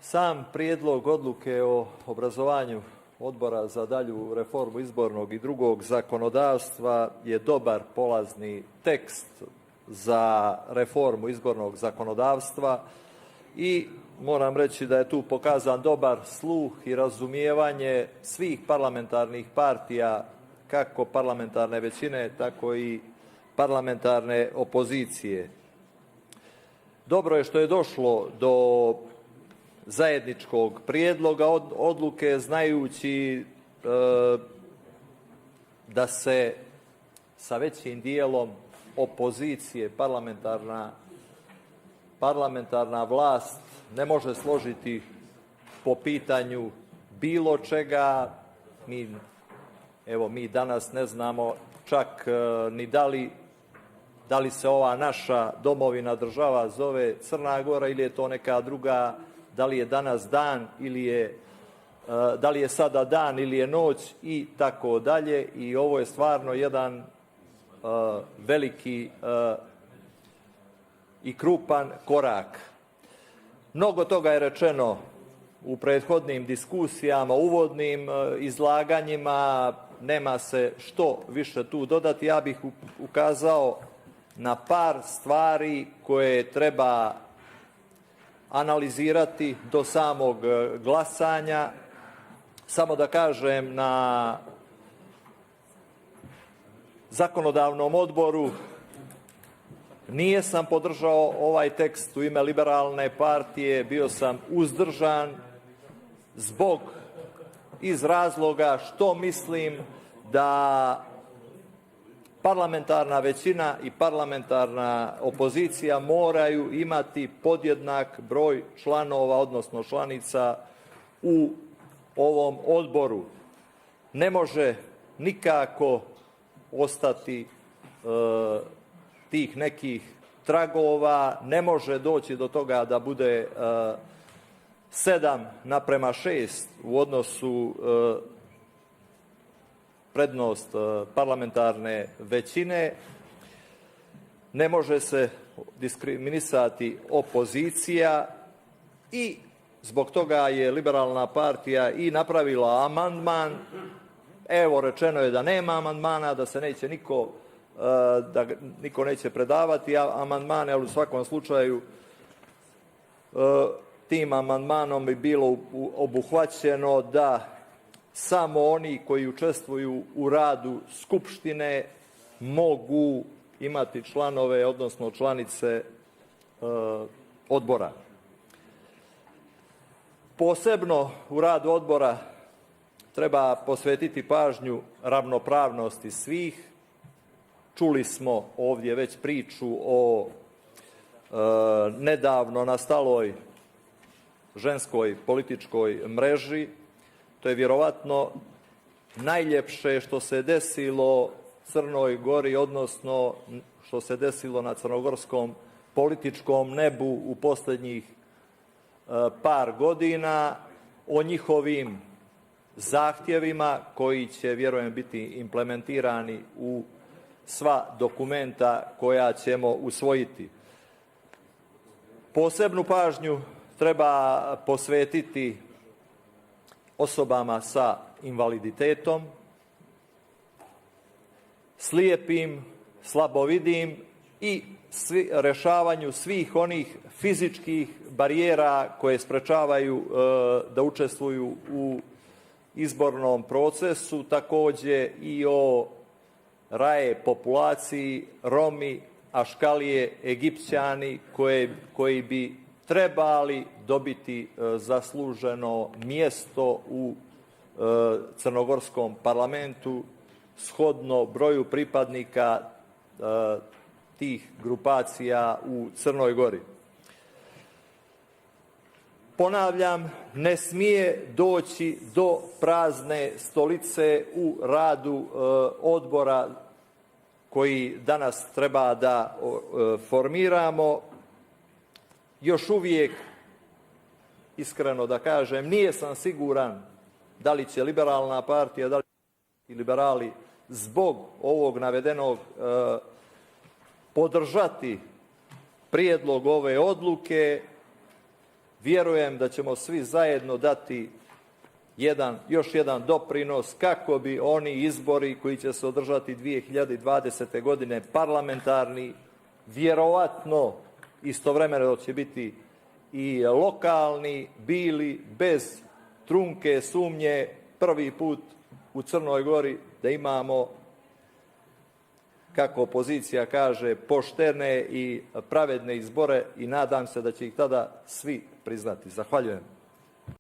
Sam prijedlog odluke o obrazovanju Odbora za dalju reformu izbornog i drugog zakonodavstva je dobar polazni tekst za reformu izbornog zakonodavstva i moram reći da je tu pokazan dobar sluh i razumijevanje svih parlamentarnih partija, kako parlamentarne većine, tako i parlamentarne opozicije. Dobro je što je došlo do zajedničkog prijedloga odluke, znajući da se sa većim dijelom opozicije parlamentarna vlast ne može složiti po pitanju bilo čega. Mi danas ne znamo čak ni da li se ova naša domovina država zove Crna Gora ili je to neka druga, da li je danas dan da li je sada dan ili je noć i tako dalje. I ovo je stvarno jedan veliki i krupan korak. Mnogo toga je rečeno u prethodnim diskusijama, uvodnim izlaganjima, nema se što više tu dodati. Ja bih ukazao na par stvari koje treba analizirati do samog glasanja. Samo da kažem, na zakonodavnom odboru nisam podržao ovaj tekst u ime Liberalne partije, bio sam uzdržan iz razloga što mislim da parlamentarna većina i parlamentarna opozicija moraju imati podjednak broj članova, odnosno članica u ovom odboru. Ne može nikako ostati tih nekih tragova, ne može doći do toga da bude 7:6 u odnosu prednost parlamentarne većine, ne može se diskriminisati opozicija i zbog toga je Liberalna partija i napravila amandman. Evo, rečeno je da nema amandmana, da se neće niko neće predavati amandmane, ali u svakom slučaju tim amandmanom bi bilo obuhvaćeno da samo oni koji učestvuju u radu Skupštine mogu imati članove, odnosno članice odbora. Posebno u radu odbora treba posvetiti pažnju ravnopravnosti svih. Čuli smo ovdje već priču o nedavno nastaloj ženskoj političkoj mreži. To je vjerovatno najljepše što se desilo Crnoj Gori, odnosno što se desilo na crnogorskom političkom nebu u posljednjih par godina. O njihovim zahtjevima koji će, vjerujem, biti implementirani u sva dokumenta koja ćemo usvojiti. Posebnu pažnju treba posvetiti osobama sa invaliditetom, slijepim, slabovidim i rješavanju svih onih fizičkih barijera koje sprečavaju da učestvuju u izbornom procesu. Također i o raje populaciji, Romi, Aškalije, Egipćani koji bi trebali dobiti zasluženo mjesto u crnogorskom parlamentu shodno broju pripadnika tih grupacija u Crnoj Gori. Ponavljam, ne smije doći do prazne stolice u radu odbora koji danas treba da formiramo. Još uvijek, iskreno da kažem, nisam siguran da li će Liberalna partija, da li će liberali zbog ovog navedenog podržati prijedlog ove odluke. Vjerujem da ćemo svi zajedno dati još jedan doprinos kako bi oni izbori koji će se održati 2020. godine parlamentarni, vjerovatno istovremeno će biti i lokalni, bili bez trunke sumnje prvi put u Crnoj Gori da imamo, kako opozicija kaže, poštene i pravedne izbore i nadam se da će ih tada svi priznati. Zahvaljujem.